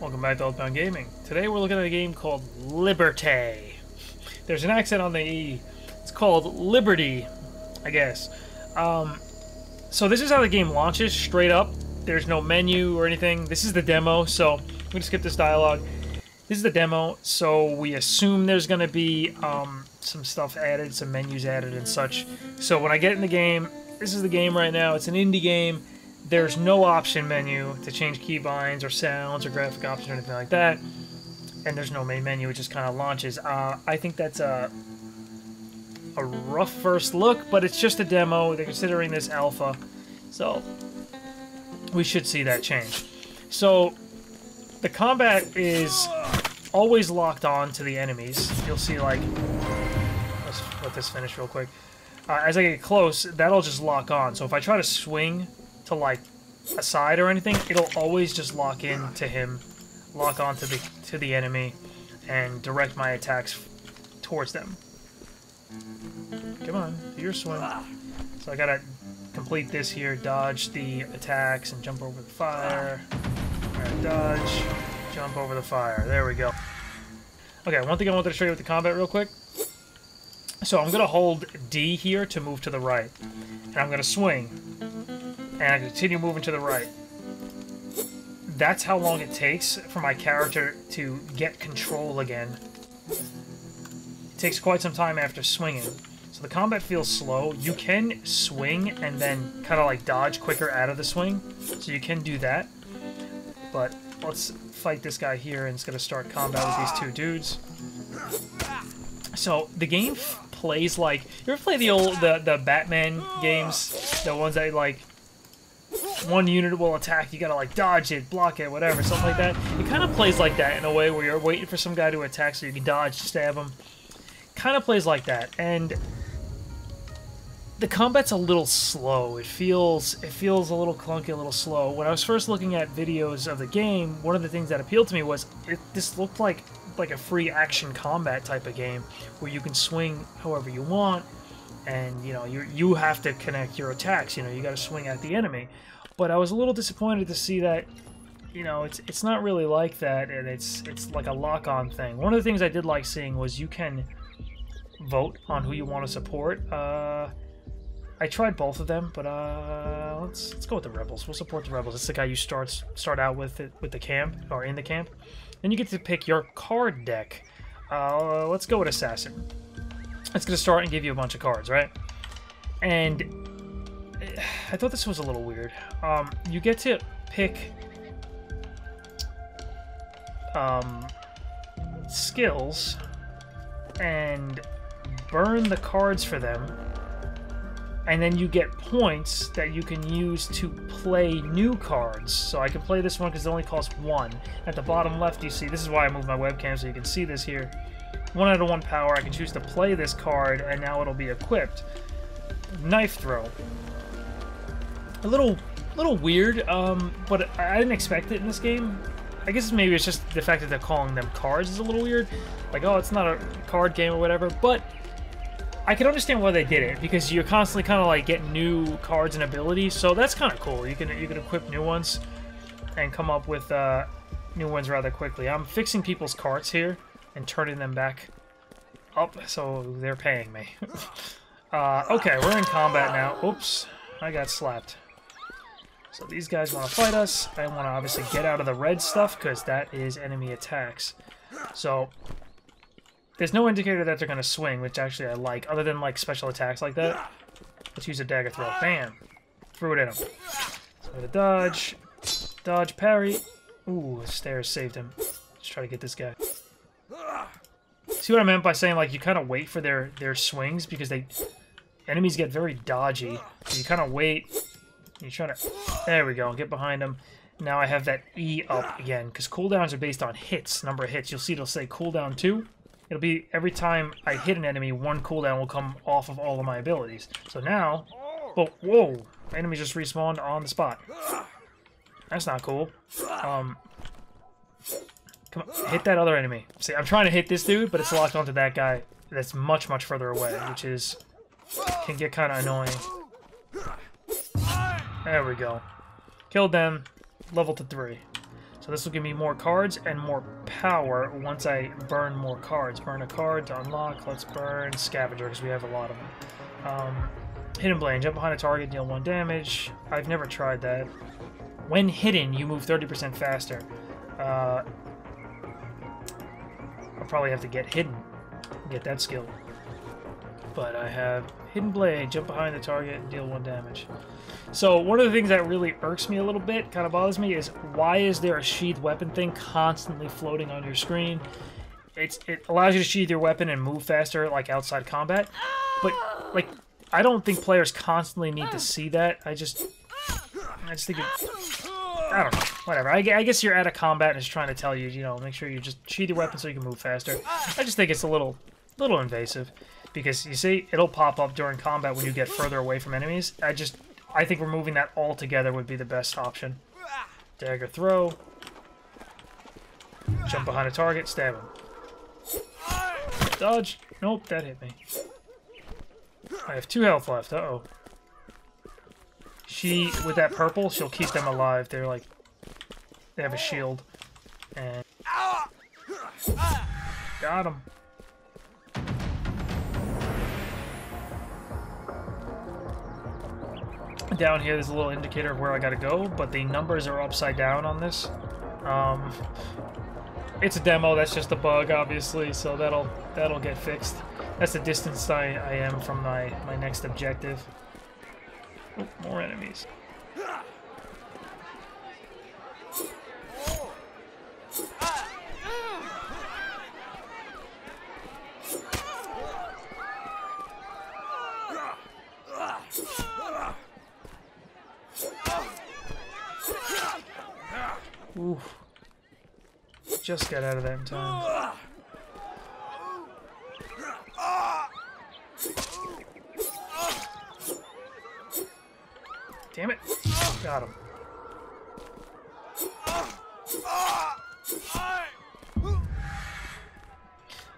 Welcome back to Oathbound Gaming. Today we're looking at a game called Liberte. There's an accent on the E. It's called Liberty, I guess. So this is how the game launches, straight up. There's no menu or anything. This is the demo, so I'm going to skip this dialogue. This is the demo, so we assume there's going to be some stuff added, some menus added and such. So when I get in the game, this is the game right now. It's an indie game. There's no option menu to change keybinds or sounds or graphic options or anything like that. And there's no main menu, it just kind of launches. I think that's a rough first look, but it's just a demo. They're considering this alpha, so we should see that change. So the combat is always locked on to the enemies. You'll see, like, let's let this finish real quick. As I get close, that'll just lock on. So if I try to swing to, like, a side or anything, it'll always just lock in to him, lock on to the enemy, and direct my attacks towards them. Come on, do your swing. So I gotta complete this here, dodge the attacks and jump over the fire. Alright, dodge, jump over the fire. There we go. Okay, one thing I wanted to show you with the combat real quick. So I'm gonna hold D here to move to the right, and I'm gonna swing, and I continue moving to the right. That's how long it takes for my character to get control again. It takes quite some time after swinging. So the combat feels slow. You can swing and then kind of like dodge quicker out of the swing. So you can do that. But let's fight this guy here, and it's going to start combat with these two dudes. So the game plays like... You ever play the Batman games? The ones that, like, one unit will attack, you gotta, like, dodge it, block it, whatever, something like that. It kind of plays like that in a way where you're waiting for some guy to attack so you can dodge, stab him. Kind of plays like that, and the combat's a little slow. It feels a little clunky, a little slow. When I was first looking at videos of the game, one of the things that appealed to me was this looked like a free action combat type of game where you can swing however you want, and you have to connect your attacks. You got to swing at the enemy. But I was a little disappointed to see that it's not really like that, and it's like a lock-on thing. One of the things I did like seeing was you can vote on who you want to support. I tried both of them, but let's go with the rebels. We'll support the rebels. It's the guy you start out with the camp, or in the camp. Then you get to pick your card deck. Let's go with assassin. It's gonna start and give you a bunch of cards, right? And I thought this was a little weird. You get to pick skills and burn the cards for them, and then you get points that you can use to play new cards. So I can play this one because it only costs 1. At the bottom left, you see, this is why I moved my webcam so you can see this here. 1 out of 1 power, I can choose to play this card, and now it'll be equipped. Knife throw. A little weird, but I didn't expect it in this game. I guess maybe it's just the fact that they're calling them cards is a little weird. Like, oh, it's not a card game or whatever, but I can understand why they did it, because you're constantly kind of like getting new cards and abilities, so that's kind of cool. You can equip new ones and come up with new ones rather quickly. I'm fixing people's carts here and turning them back up, so they're paying me. Okay, we're in combat now. Oops, I got slapped. So these guys want to fight us. I want to obviously get out of the red stuff, because that is enemy attacks. So there's no indicator that they're going to swing, which actually I like, other than like special attacks like that. Let's use a dagger throw. Bam! Threw it in him. So I'm going to dodge, parry. Ooh, stairs saved him. Let's try to get this guy. See what I meant by saying, like, you kind of wait for their swings, because enemies get very dodgy. So you kind of wait. You try to... There we go. Get behind him. Now I have that E up again, because cooldowns are based on hits, number of hits. You'll see it'll say cooldown 2. It'll be every time I hit an enemy, 1 cooldown will come off of all of my abilities. So now... Oh, whoa! Enemies just respawned on the spot. That's not cool. Come on, hit that other enemy. See, I'm trying to hit this dude, but it's locked onto that guy that's much, much further away, which can get kind of annoying. There we go. Killed them. Level to 3. So this will give me more cards and more power once I burn more cards. Burn a card to unlock. Let's burn Scavenger because we have a lot of them. Hidden Blade. Jump behind a target, deal 1 damage. I've never tried that. When hidden, you move 30% faster. I'll probably have to get hidden. Get that skill. But I have Hidden Blade. Jump behind the target and deal 1 damage. So one of the things that really irks me a little bit, kind of bothers me, is why is there a sheathed weapon thing constantly floating on your screen? It allows you to sheathe your weapon and move faster, like outside combat. But like, I don't think players constantly need to see that. I just think I don't know. Whatever. I guess you're out of combat and it's trying to tell you, you know, make sure you just sheathe your weapon so you can move faster. I just think it's a little invasive because you see, it'll pop up during combat when you get further away from enemies. I think removing that altogether would be the best option. Dagger throw. Jump behind a target, stab him. Dodge. Nope, that hit me. I have 2 health left. Uh-oh. She, with that purple, she'll keep them alive. They're like, they have a shield. And got him. Down here, there's a little indicator of where I gotta go, but the numbers are upside down on this. It's a demo. That's just a bug, obviously, so that'll get fixed. That's the distance I am from my next objective. Oh, more enemies. Oof. Just got out of that in time. Damn it. Got him.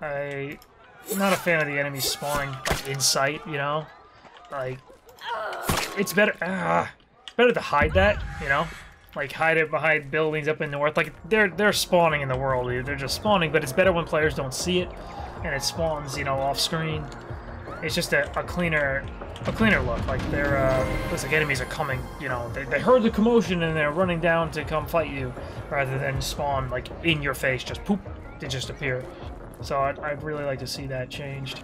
I'm not a fan of the enemies spawning in sight, you know? Like, it's better to hide that, you know? Like, hide it behind buildings up in north. Like, they're spawning in the world. They're just spawning, but it's better when players don't see it, and it spawns, you know, off screen. It's just a cleaner look. Like, looks like enemies are coming, you know. They heard the commotion and they're running down to come fight you, rather than spawn, like, in your face, just poop, they just appear. So I'd really like to see that changed.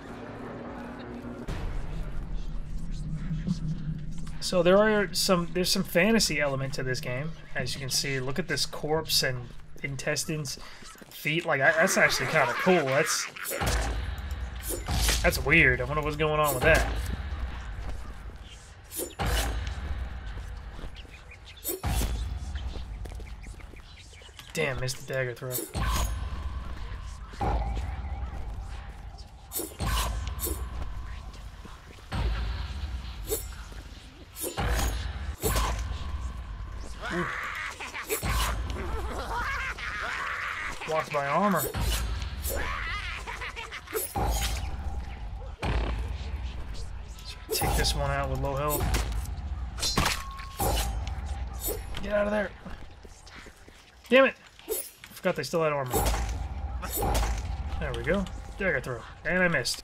So there's some fantasy element to this game, as you can see. Look at this corpse and intestines, feet. Like, that's actually kind of cool. That's weird. I wonder what's going on with that. Damn, missed the dagger throw. Blocked by armor. Take this one out with low health. Get out of there. Damn it! Forgot they still had armor. There we go. Dagger throw. And I missed.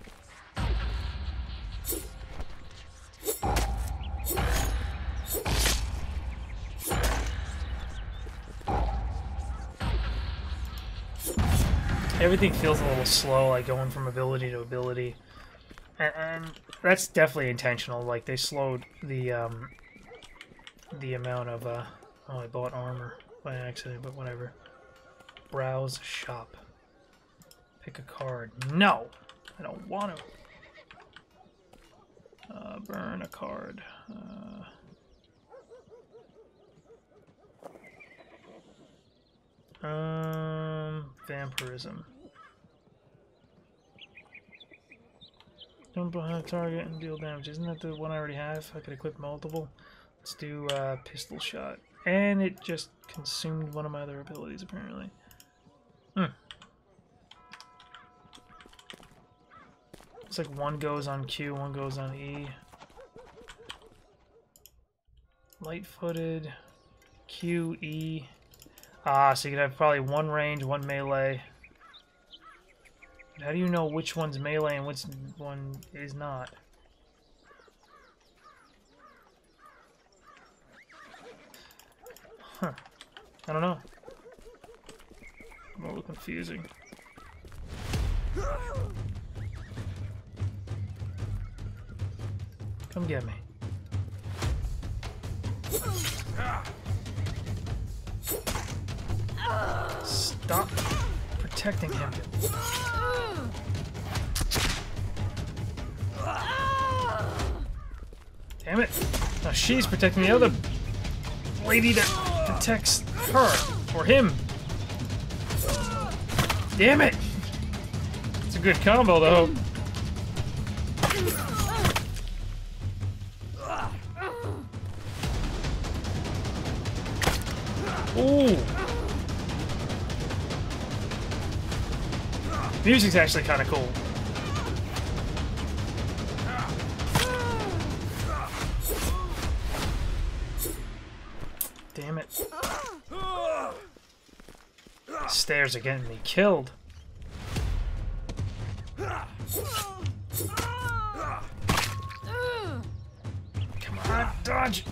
Everything feels a little slow, like going from ability to ability. And that's definitely intentional. Like, they slowed the amount of, oh, I bought armor by accident, but whatever. Browse shop. Pick a card. No! I don't want to. Burn a card. Vampirism. Jump behind a target and deal damage. Isn't that the one I already have? I could equip multiple. Let's do pistol shot. And it just consumed one of my other abilities, apparently. Looks like one goes on Q, one goes on E. Light-footed, Q, E. Ah, so you can have probably one range, one melee. How do you know which one's melee and which one is not? Huh. I don't know. A little confusing. Come get me. Stop protecting him. Damn it. Now she's protecting the other lady that protects her. Or him. Damn it. It's a good combo, though. Ooh. Music's actually kind of cool. Damn it. The stairs are getting me killed. Come on, dodge!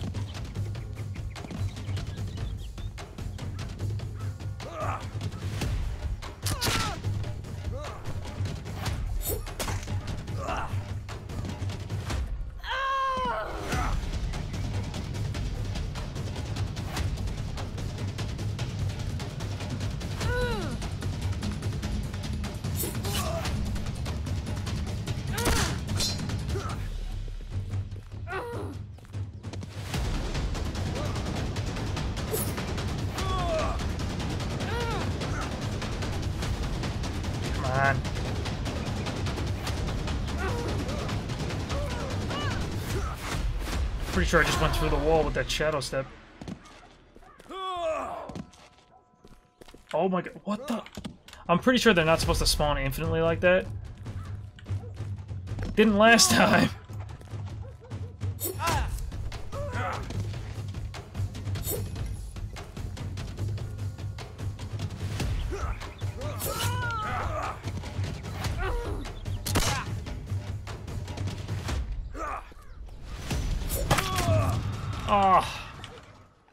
Pretty sure I just went through the wall with that shadow step. Oh my god, what the? I'm pretty sure they're not supposed to spawn infinitely like that. Didn't last time. Oh,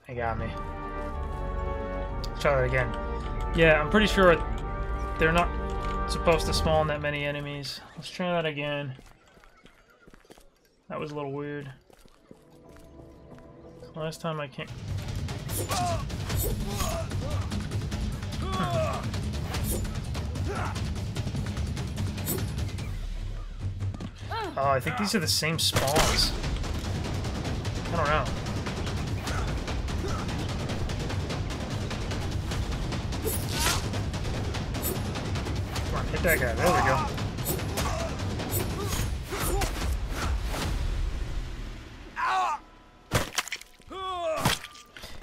they got me. Let's try that again. Yeah, I'm pretty sure they're not supposed to spawn that many enemies. Let's try that again. That was a little weird. Last time I can't... Oh, I think these are the same spawns. I don't know. Come on, hit that guy. There we go.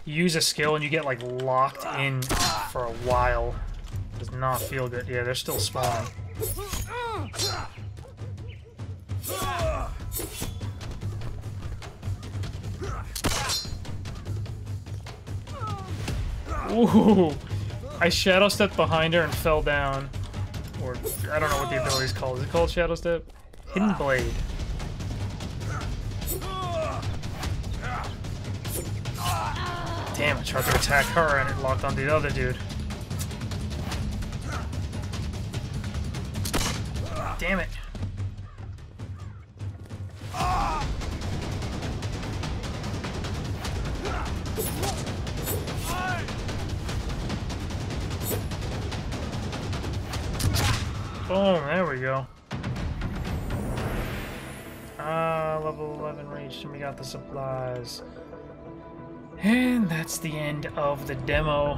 You use a skill and you get like locked in for a while. Does not feel good. Yeah, they're still spawning. Ooh! I shadow stepped behind her and fell down. Or, I don't know what the ability's called. Is it called shadow step? Hidden blade. Damn, I tried to attack her and it locked onto the other dude. Damn it. Boom, there we go. Level 11 reached and we got the supplies. And that's the end of the demo.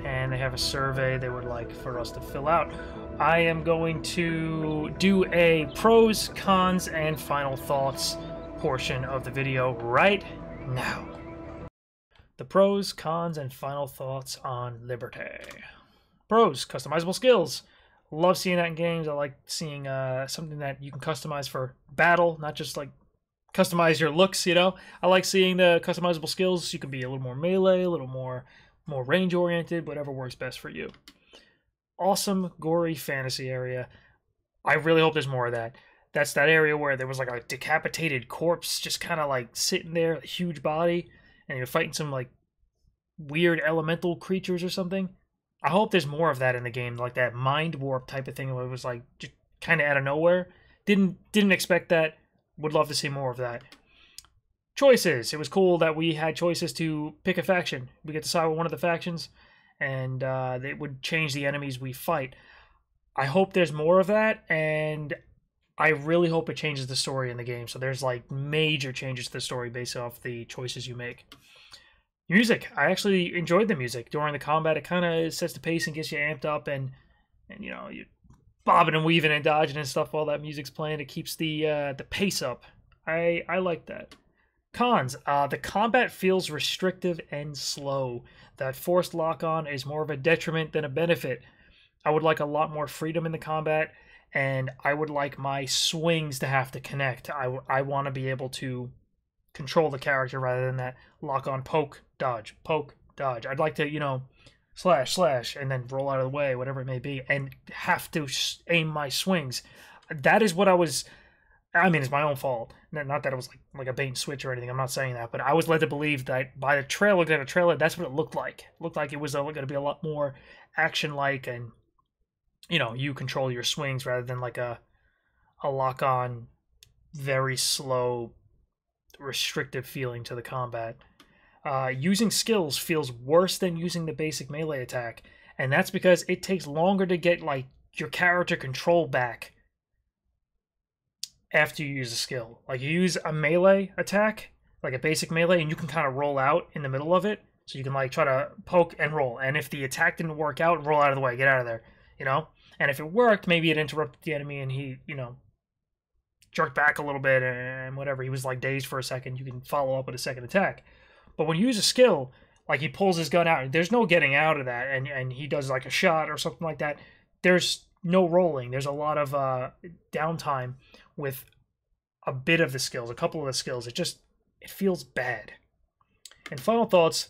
And they have a survey they would like for us to fill out. I am going to do a pros, cons, and final thoughts portion of the video right now. The pros, cons, and final thoughts on Liberte. Pros, customizable skills. Love seeing that in games. I like seeing something that you can customize for battle, not just like customize your looks, you know? I like seeing the customizable skills. You can be a little more melee, a little more more range-oriented, whatever works best for you. Awesome, gory fantasy area. I really hope there's more of that. That's that area where there was like a decapitated corpse just kind of like sitting there, a huge body, and you're fighting some like weird elemental creatures or something. I hope there's more of that in the game, like that mind warp type of thing where it was like just kind of out of nowhere. Didn't expect that. Would love to see more of that. Choices. It was cool that we had choices to pick a faction. We get to side with one of the factions, and they would change the enemies we fight. I hope there's more of that, and I really hope it changes the story in the game. So there's like major changes to the story based off the choices you make. Music. I actually enjoyed the music during the combat. It kind of sets the pace and gets you amped up, and you know, you're bobbing and weaving and dodging and stuff while that music's playing. It keeps the pace up. I like that. Cons. The combat feels restrictive and slow. That forced lock-on is more of a detriment than a benefit. I would like a lot more freedom in the combat, and I would like my swings to have to connect. I want to be able to control the character rather than that lock-on poke, dodge, poke, dodge. I'd like to, you know, slash, slash, and then roll out of the way, whatever it may be, and have to aim my swings. That is what I was... I mean, it's my own fault. Not that it was like a bait and switch or anything. I'm not saying that, but I was led to believe that by the trailer, looking at a trailer, that's what it looked like. It looked like it was going to be a lot more action-like, and you know, you control your swings rather than like a lock-on, very slow, restrictive feeling to the combat. Using skills feels worse than using the basic melee attack, and that's because it takes longer to get like your character control back after you use a skill. Like, you use a melee attack, like a basic melee, and you can kind of roll out in the middle of it, so you can like try to poke and roll, and if the attack didn't work out, roll out of the way, get out of there, you know? And if it worked, maybe it interrupted the enemy and he, you know, jerked back a little bit and whatever, he was like dazed for a second, you can follow up with a second attack. But when you use a skill, like he pulls his gun out, there's no getting out of that, and he does like a shot or something like that, there's no rolling. There's a lot of downtime with a bit of the skills, a couple of the skills. It feels bad. And final thoughts,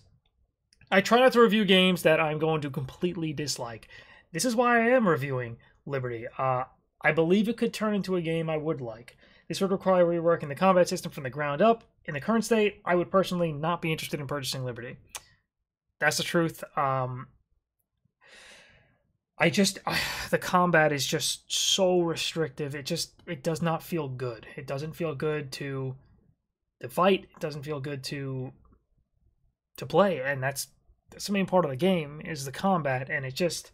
I try not to review games that I'm going to completely dislike. This is why I am reviewing Liberty. I believe it could turn into a game I would like. This would require reworking the combat system from the ground up. In the current state, I would personally not be interested in purchasing Liberty. That's the truth. The combat is just so restrictive. It does not feel good. It doesn't feel good to fight. It doesn't feel good to play, and that's the main part of the game, is the combat, and it just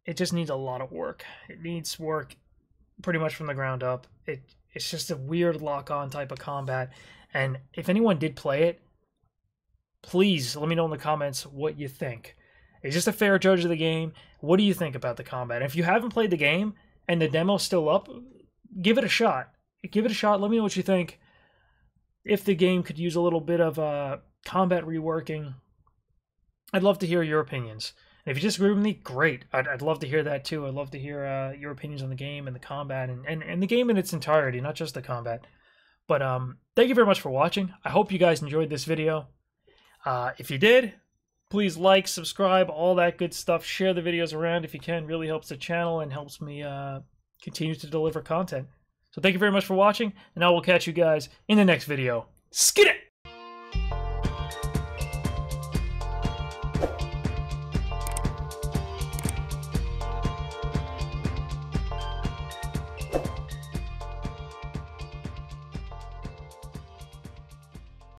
needs a lot of work. It needs work pretty much from the ground up. It's just a weird lock-on type of combat, and if anyone did play it, please let me know in the comments what you think. Is this a fair judge of the game? What do you think about the combat? And if you haven't played the game and the demo's still up, give it a shot. Give it a shot. Let me know what you think. If the game could use a little bit of combat reworking, I'd love to hear your opinions. And if you disagree with me, great. I'd love to hear that too. I'd love to hear your opinions on the game and the combat and the game in its entirety, not just the combat. But thank you very much for watching. I hope you guys enjoyed this video. If you did, please like, subscribe, all that good stuff. Share the videos around if you can. It really helps the channel and helps me continue to deliver content. So thank you very much for watching, and I will catch you guys in the next video. Skid it!